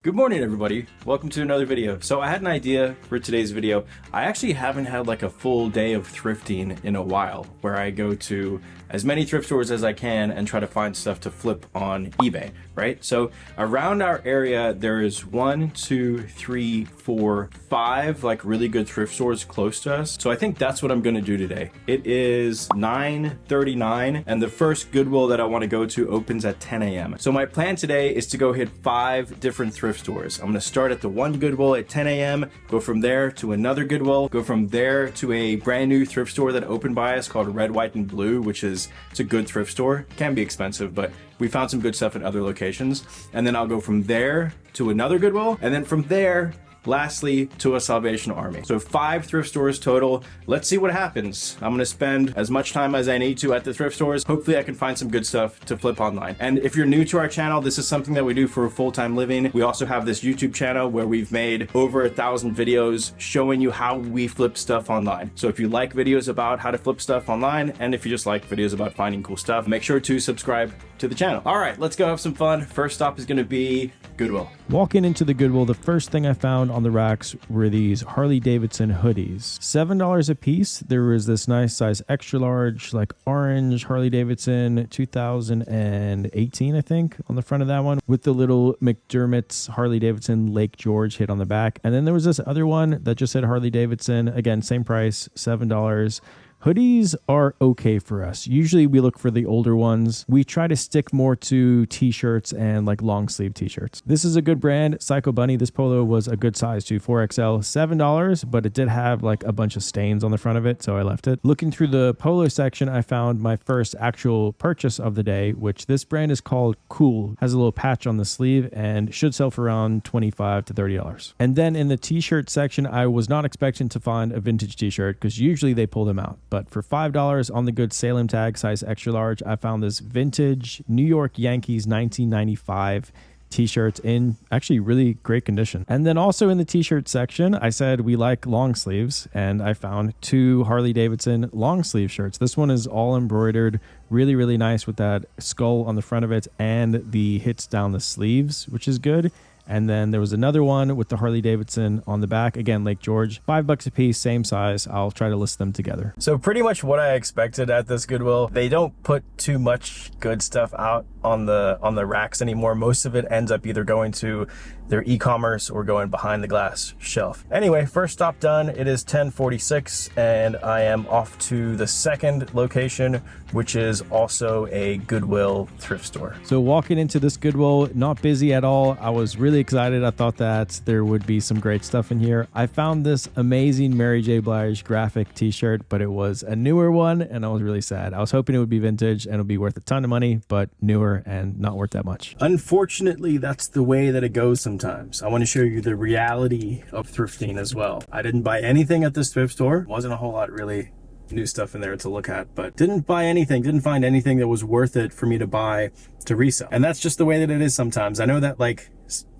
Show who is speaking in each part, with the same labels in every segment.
Speaker 1: Good morning, everybody. Welcome to another video. So I had an idea for today's video. I actually haven't had like a full day of thrifting in a while, where I go to as many thrift stores as I can and try to find stuff to flip on eBay, right? So around our area, there is 1, 2, 3, 4, 5 like really good thrift stores close to us. So I think that's what I'm gonna do today. It is 9:39 and the first Goodwill that I wanna go to opens at 10 a.m. So my plan today is to go hit 5 different thrift stores. I'm gonna start at the one Goodwill at 10 a.m., go from there to another Goodwill, go from there to a brand new thrift store that opened by us called Red, White, and Blue, which is, it's a good thrift store. Can be expensive, but we found some good stuff at other locations. And then I'll go from there to another Goodwill, and then from there, lastly, to a Salvation Army. So 5 thrift stores total. Let's see what happens. I'm gonna spend as much time as I need to at the thrift stores. Hopefully I can find some good stuff to flip online. And if you're new to our channel, this is something that we do for a full-time living. We also have this YouTube channel where we've made over 1,000 videos showing you how we flip stuff online. So if you like videos about how to flip stuff online, and if you just like videos about finding cool stuff, make sure to subscribe to the channel. All right, let's go have some fun. First stop is gonna be Goodwill.
Speaker 2: Walking into the Goodwill, the first thing I found on the racks were these Harley Davidson hoodies. $7 a piece. There was this nice size extra large, like orange Harley Davidson 2018, I think, on the front of that one, with the little McDermott's Harley Davidson Lake George hit on the back. And then there was this other one that just said Harley Davidson. Again, same price, $7. Hoodies are okay for us. Usually we look for the older ones. We try to stick more to t-shirts and like long sleeve t-shirts. This is a good brand, Psycho Bunny. This polo was a good size too, 4XL, $7, but it did have like a bunch of stains on the front of it, so I left it. Looking through the polo section, I found my first actual purchase of the day, which this brand is called Cool. Has a little patch on the sleeve and should sell for around $25 to $30. And then in the t-shirt section, I was not expecting to find a vintage t-shirt because usually they pull them out. But for $5 on the good Salem tag, size extra large, I found this vintage New York Yankees 1995 t-shirts in actually really great condition. And then also in the t-shirt section, I said we like long sleeves, and I found 2 Harley Davidson long sleeve shirts. This one is all embroidered, really, really nice with that skull on the front of it and the hits down the sleeves, which is good. And then there was another one with the Harley Davidson on the back. Again, Lake George, $5 a piece, same size. I'll try to list them together.
Speaker 1: So pretty much what I expected at this Goodwill. They don't put too much good stuff out on the racks anymore. Most of it ends up either going to their e-commerce or going behind the glass shelf. Anyway, first stop done. It is 10:46 and I am off to the second location, which is also a Goodwill thrift store.
Speaker 2: So walking into this Goodwill, not busy at all. I was really excited. I thought that there would be some great stuff in here. I found this amazing Mary J. Blige graphic t-shirt, but it was a newer one and I was really sad. I was hoping it would be vintage and it would be worth a ton of money, but newer and not worth that much.
Speaker 1: Unfortunately, that's the way that it goes sometimes. I want to show you the reality of thrifting as well. I didn't buy anything at this thrift store. Wasn't a whole lot really new stuff in there to look at, but didn't buy anything, didn't find anything that was worth it for me to buy to resell. And that's just the way that it is sometimes. I know that like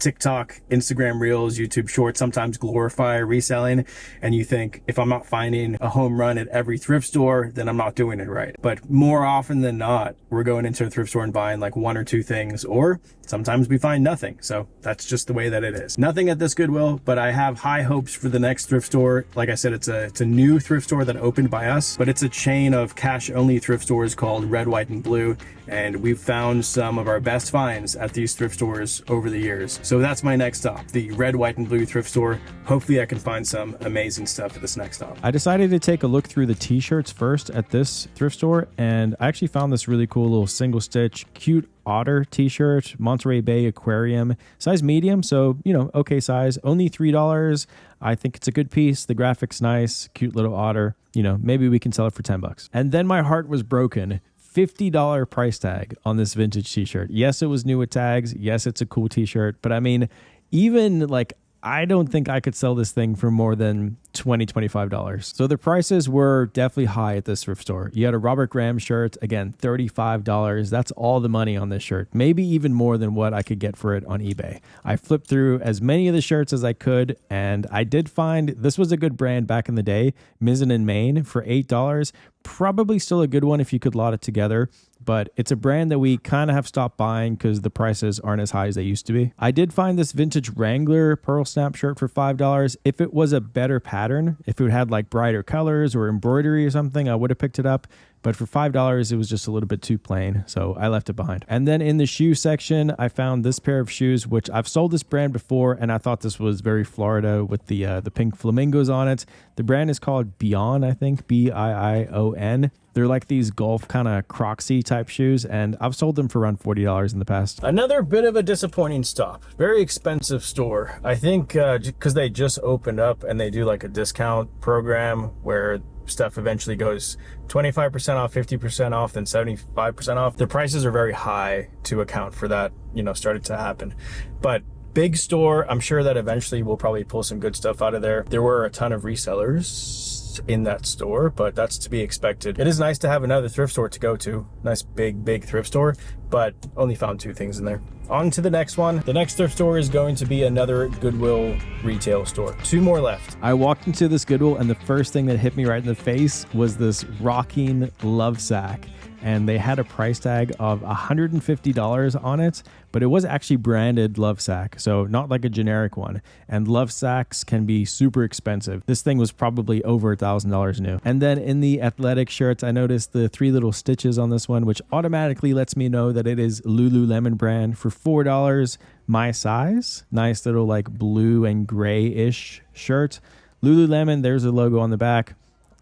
Speaker 1: TikTok, Instagram Reels, YouTube Shorts sometimes glorify reselling, and you think if I'm not finding a home run at every thrift store, then I'm not doing it right. But more often than not, we're going into a thrift store and buying like 1 or 2 things, or sometimes we find nothing. So that's just the way that it is. Nothing at this Goodwill, but I have high hopes for the next thrift store. Like I said, it's a new thrift store that opened by us, but it's a chain of cash only thrift stores called Red, White, and Blue. And we've found some of our best finds at these thrift stores over the years. So that's my next stop, the Red, White, and Blue thrift store. Hopefully I can find some amazing stuff at this next stop.
Speaker 2: I decided to take a look through the t-shirts first at this thrift store, and I actually found this really cool little single stitch, cute otter t-shirt, Monterey Bay Aquarium, size medium, so you know, okay size, only $3. I think it's a good piece. The graphic's nice, cute little otter. You know, maybe we can sell it for $10. And then my heart was broken. $50 price tag on this vintage t-shirt. Yes, it was new with tags. Yes, it's a cool t-shirt, but I mean, even like, I don't think I could sell this thing for more than $20, $25. So the prices were definitely high at this thrift store. You had a Robert Graham shirt, again, $35. That's all the money on this shirt. Maybe even more than what I could get for it on eBay. I flipped through as many of the shirts as I could, and I did find this was a good brand back in the day, Mizzen in Maine, for $8. Probably still a good one if you could lot it together. but it's a brand that we kind of have stopped buying because the prices aren't as high as they used to be. I did find this vintage Wrangler pearl snap shirt for $5. If it was a better pattern, if it had like brighter colors or embroidery or something, I would have picked it up. But for $5, it was just a little bit too plain, so I left it behind. And then in the shoe section, I found this pair of shoes, which I've sold this brand before, and I thought this was very Florida with the pink flamingos on it. The brand is called Bion, I think, Biion. They're like these golf kind of Crocsy type shoes, and I've sold them for around $40 in the past. Another bit of a disappointing stop. Very expensive store. I think because they just opened up and they do like a discount program where stuff eventually goes 25% off, 50% off, then 75% off. The prices are very high to account for that, you know, started to happen. But big store, I'm sure that eventually we'll probably pull some good stuff out of there. There were a ton of resellers in that store, but that's to be expected. It is nice to have another thrift store to go to. Nice big thrift store, but only found 2 things in there. On to the next one. The next thrift store is going to be another Goodwill retail store. 2 more left. I walked into this Goodwill and the first thing that hit me right in the face was this rocking love sack. And they had a price tag of $150 on it, but it was actually branded love sack, so not like a generic one. And love sacks can be super expensive. This thing was probably over $1,000 new. And then in the athletic shirts, I noticed the 3 little stitches on this one, which automatically lets me know that it is Lululemon brand for $4, my size. Nice little like blue and gray-ish shirt. Lululemon, there's a logo on the back.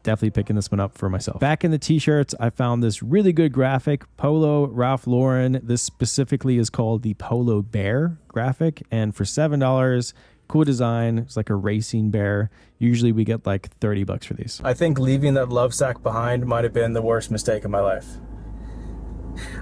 Speaker 2: Definitely picking this one up for myself. Back in the t-shirts, I found this really good graphic, Polo Ralph Lauren. This specifically is called the Polo Bear graphic, and for $7, cool design. It's like a racing bear. Usually we get like $30 for these. I think leaving that love sack behind might have been the worst mistake of my life.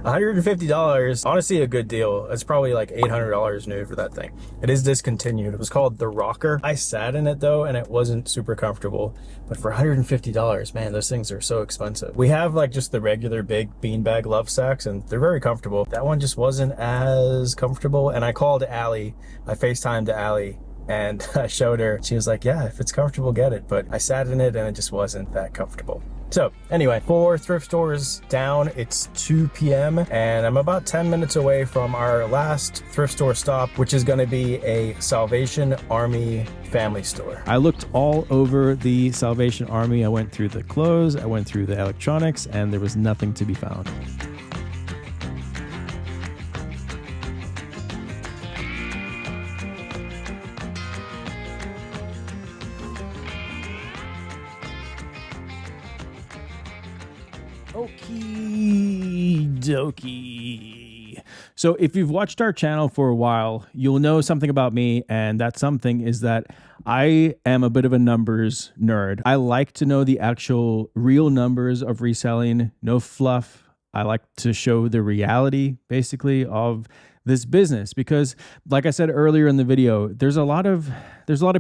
Speaker 2: $150, honestly a good deal. It's probably like $800 new for that thing. It is discontinued. It was called the Rocker. I sat in it though and it wasn't super comfortable, but for $150, man, those things are so expensive. We have like just the regular big beanbag love sacks and they're very comfortable. That one just wasn't as comfortable, and I called Allie. I FaceTimed Allie and I showed her. She was like, yeah, if it's comfortable, get it. But I sat in it and it just wasn't that comfortable. So anyway, 4 thrift stores down. It's 2 p.m. and I'm about 10 minutes away from our last thrift store stop, which is going to be a Salvation Army family store. I looked all over the Salvation Army. I went through the clothes, I went through the electronics, and there was nothing to be found. Okie dokie. So if you've watched our channel for a while, you'll know something about me, and that something is that I am a bit of a numbers nerd. I like to know the actual real numbers of reselling, no fluff. I like to show the reality, basically, of this business, because like I said earlier in the video, there's a lot of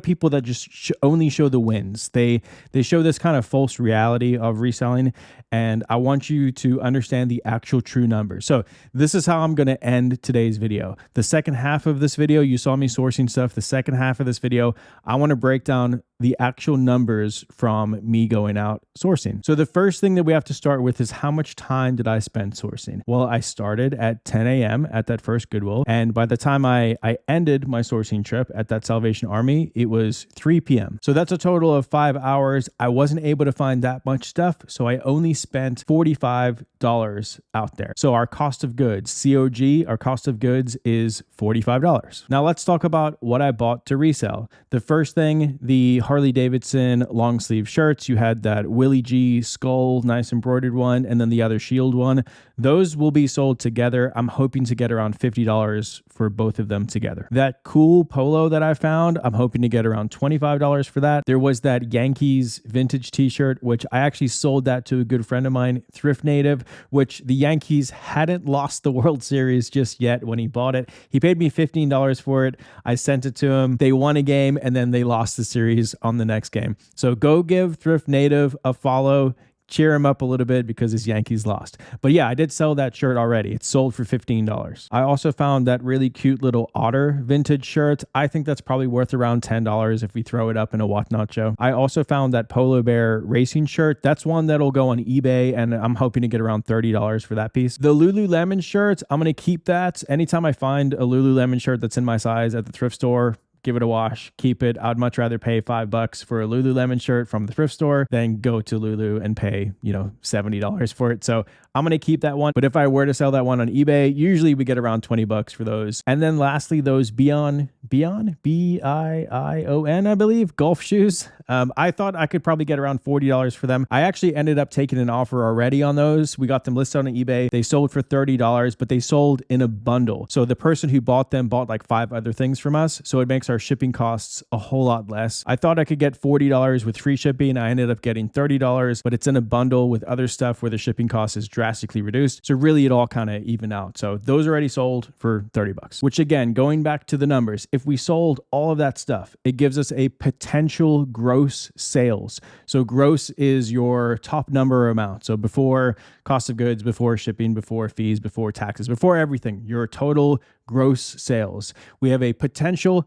Speaker 2: people that just only show the wins. They show this kind of false reality of reselling, and I want you to understand the actual true numbers. So this is how I'm going to end today's video. The second half of this video, you saw me sourcing stuff. The second half of this video, I want to break down the actual numbers from me going out sourcing. So the first thing that we have to start with is how much time did I spend sourcing? Well, I started at 10 a.m. at that first Goodwill, and by the time I ended my sourcing trip at that Salvation Army, it was 3 p.m. So that's a total of 5 hours. I wasn't able to find that much stuff, so I only spent $45 out there. So our cost of goods, COG, our cost of goods is $45. Now let's talk about what I bought to resell. The first thing, the Harley Davidson long sleeve shirts. You had that Willie G skull, nice embroidered one, and then the other shield one. Those will be sold together. I'm hoping to get around $50 for both of them together. That cool polo that I found, I'm hoping to get around $25 for that. There was that Yankees vintage t-shirt, which I actually sold that to a good friend of mine, Thrift Native, which the Yankees hadn't lost the World Series just yet when he bought it. He paid me $15 for it. I sent it to him. They won a game and then they lost the series on the next game. So go give Thrift Native a follow. cheer him up a little bit because his Yankees lost. But yeah, I did sell that shirt already. It's sold for $15. I also found that really cute little otter vintage shirt. I think that's probably worth around $10 if we throw it up in a Whatnot show. I also found that polar bear racing shirt. That's one that'll go on eBay, and I'm hoping to get around $30 for that piece. The Lululemon shirt, I'm going to keep that. Anytime I find a Lululemon shirt that's in my size at the thrift store, give it a wash, keep it. I'd much rather pay $5 for a Lululemon shirt from the thrift store than go to Lulu and pay, $70 for it. So I'm going to keep that one. But if I were to sell that one on eBay, usually we get around $20 for those. And then lastly, those Bion, B-I-I-O-N, I believe, golf shoes. I thought I could probably get around $40 for them. I actually ended up taking an offer already on those. We got them listed on eBay. They sold for $30, but they sold in a bundle. So the person who bought them bought like 5 other things from us. So it makes our shipping costs a whole lot less. I thought I could get $40 with free shipping. I ended up getting $30, but it's in a bundle with other stuff where the shipping cost is drastically reduced. So really it all kind of even out. So those are already sold for $30, which again, going back to the numbers, if we sold all of that stuff, it gives us a potential gross sales. So gross is your top number amount. So before cost of goods, before shipping, before fees, before taxes, before everything, your total gross sales. We have a potential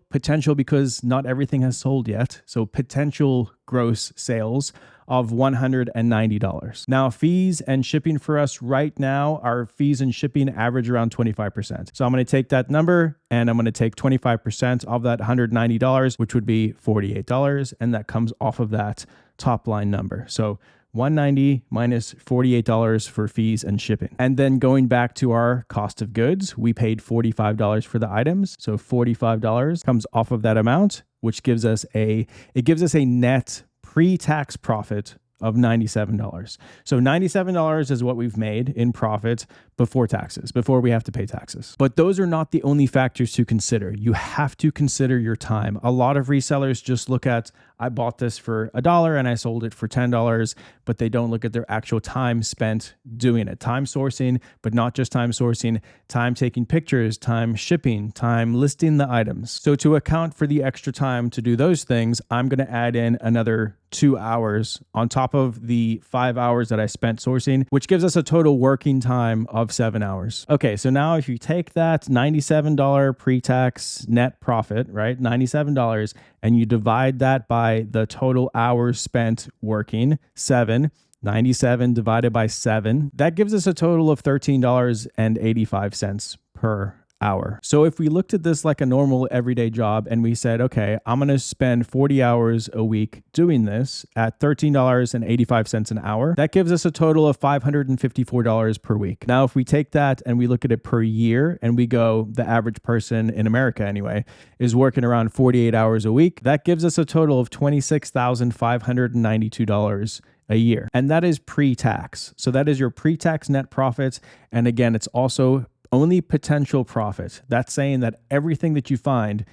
Speaker 2: because not everything has sold yet. So potential gross sales of $190. Now, fees and shipping for us right now, our fees and shipping average around 25%. So I'm going to take that number and I'm going to take 25% of that $190, which would be $48. And that comes off of that top line number. So $190 minus $48 for fees and shipping. And then going back to our cost of goods, we paid $45 for the items. So $45 comes off of that amount, which gives us a net pre-tax profit of $97. So $97 is what we've made in profit before taxes, before we have to pay taxes. But those are not the only factors to consider. You have to consider your time. A lot of resellers just look at, I bought this for $1 and I sold it for $10, but they don't look at their actual time spent doing it. Time sourcing, but not just time sourcing, time taking pictures, time shipping, time listing the items. So to account for the extra time to do those things, I'm going to add in another 2 hours on top of the 5 hours that I spent sourcing, which gives us a total working time of 7 hours. Okay, so now if you take that $97 pre-tax net profit, right, $97, and you divide that by the total hours spent working, 97 divided by 7, that gives us a total of $13.85 per hour. So if we looked at this like a normal everyday job and we said, okay, I'm going to spend 40 hours a week doing this at $13.85 an hour, that gives us a total of $554 per week. Now, if we take that and we look at it per year and we go, the average person in America anyway, is working around 48 hours a week, that gives us a total of $26,592 a year. And that is pre-tax. So that is your pre-tax net profits. And again, it's also only potential profit. That's saying that everything that you find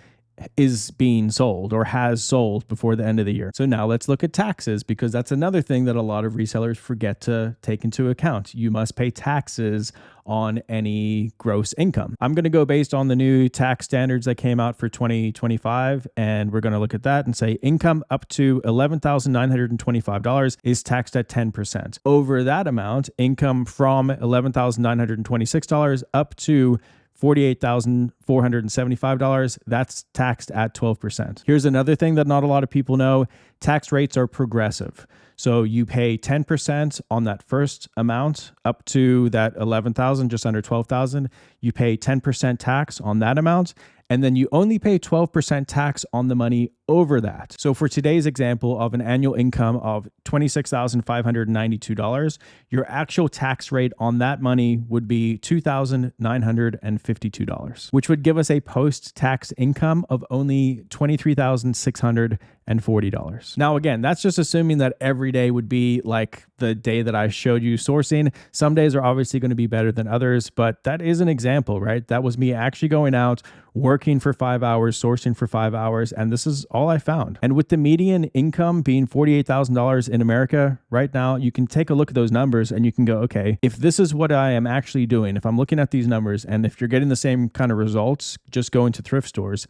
Speaker 2: is being sold or has sold before the end of the year. So now let's look at taxes, because that's another thing that a lot of resellers forget to take into account. You must pay taxes on any gross income. I'm going to go based on the new tax standards that came out for 2025, and we're going to look at that and say income up to $11,925 is taxed at 10%. Over that amount, income from $11,926 up to $48,475, that's taxed at 12%. Here's another thing that not a lot of people know. Tax rates are progressive. So you pay 10% on that first amount up to that 11,000, just under 12,000. You pay 10% tax on that amount, and then you only pay 12% tax on the money over that. So for today's example of an annual income of $26,592, your actual tax rate on that money would be $2,952, which would give us a post-tax income of only $23,640. Now, again, that's just assuming that every day would be like the day that I showed you sourcing. Some days are obviously going to be better than others, but that is an example, right? That was me actually going out, working for 5 hours, sourcing for 5 hours, and this is all I found. And with the median income being $48,000 in America right now, you can take a look at those numbers and you can go, okay, if this is what I am actually doing, if I'm looking at these numbers and if you're getting the same kind of results, just going to thrift stores,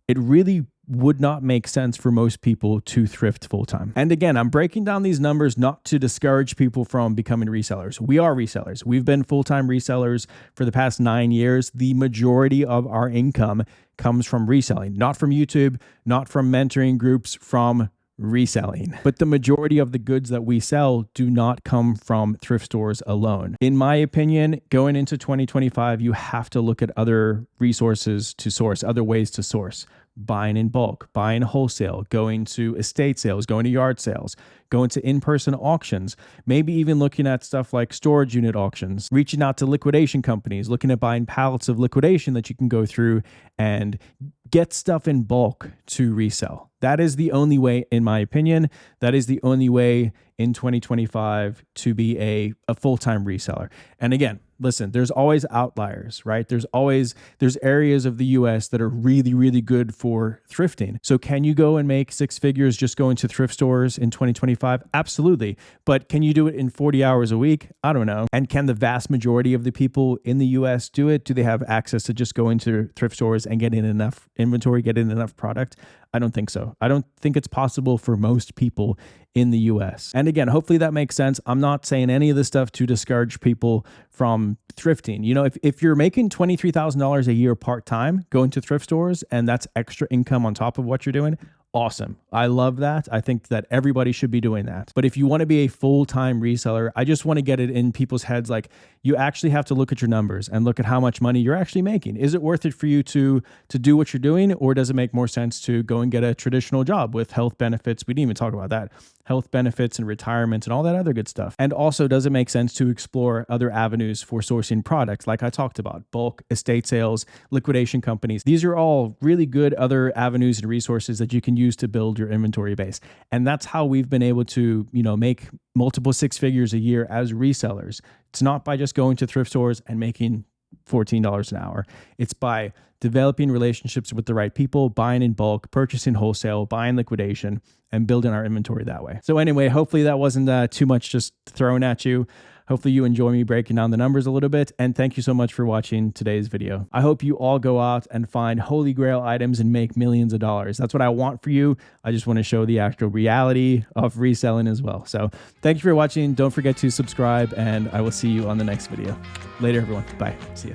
Speaker 2: it really would not make sense for most people to thrift full-time. And again, I'm breaking down these numbers not to discourage people from becoming resellers. We are resellers. We've been full-time resellers for the past 9 years. The majority of our income comes from reselling, not from YouTube, not from mentoring groups, from reselling. But the majority of the goods that we sell do not come from thrift stores alone. In my opinion, going into 2025, you have to look at other resources to source, other ways to source. Buying in bulk, buying wholesale, going to estate sales, going to yard sales, going to in-person auctions, maybe even looking at stuff like storage unit auctions, reaching out to liquidation companies, looking at buying pallets of liquidation that you can go through and get stuff in bulk to resell. That is the only way, in my opinion, that is the only way in 2025 to be a full-time reseller. And again, listen, there's always outliers, right? There's areas of the US that are really, really good for thrifting. So can you go and make 6 figures just going to thrift stores in 2025? Absolutely. But can you do it in 40 hours a week? I don't know. And can the vast majority of the people in the US do it? Do they have access to just going to thrift stores and getting enough inventory, getting enough product? I don't think so. I don't think it's possible for most people in the US. And again, hopefully that makes sense. I'm not saying any of this stuff to discourage people from thrifting. You know, if you're making $23,000 a year part-time going to thrift stores and that's extra income on top of what you're doing, awesome. I love that. I think that everybody should be doing that. But if you want to be a full-time reseller, I just want to get it in people's heads. Like, you actually have to look at your numbers and look at how much money you're actually making. Is it worth it for you to do what you're doing? Or does it make more sense to go and get a traditional job with health benefits? We didn't even talk about that. Health benefits and retirement and all that other good stuff. And also, does it make sense to explore other avenues for sourcing products like I talked about? Bulk, estate sales, liquidation companies. These are all really good other avenues and resources that you can use to build your inventory base. And that's how we've been able to, make multiple 6 figures a year as resellers. It's not by just going to thrift stores and making $14 an hour. It's by developing relationships with the right people, buying in bulk, purchasing wholesale, buying liquidation, and building our inventory that way. So anyway, hopefully that wasn't too much just thrown at you. Hopefully you enjoy me breaking down the numbers a little bit. And thank you so much for watching today's video. I hope you all go out and find holy grail items and make millions of dollars. That's what I want for you. I just want to show the actual reality of reselling as well. So thank you for watching. Don't forget to subscribe, and I will see you on the next video. Later, everyone. Bye. See ya.